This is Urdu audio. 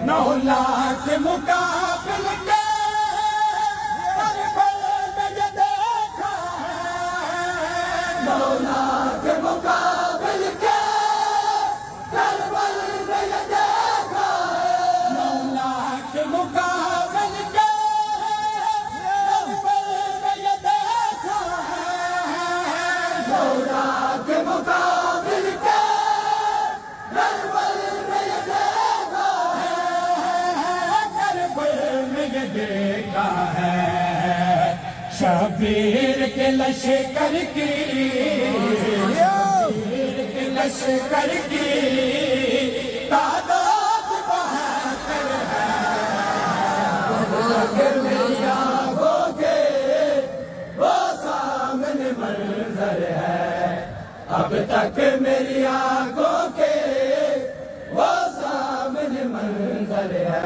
مولا کے مقابل کے کربل میں یہ دیکھا ہے، مولا کے مقابل کے کربل میں یہ دیکھا ہے، مولا کے مقابل کے کربل میں یہ دیکھا ہے، مولا کے مقابل کے کربل میں یہ دیکھا ہے، کربل میں یہ دیکھا ہے، شبیر کے لشکر کی، شبیر کے لشکر کی تعداد بہتر ہے، اگر میری آنکھوں کے وہ سامنے منظر ہے، اب تک میری آنکھوں کے وہ سامنے منظر ہے۔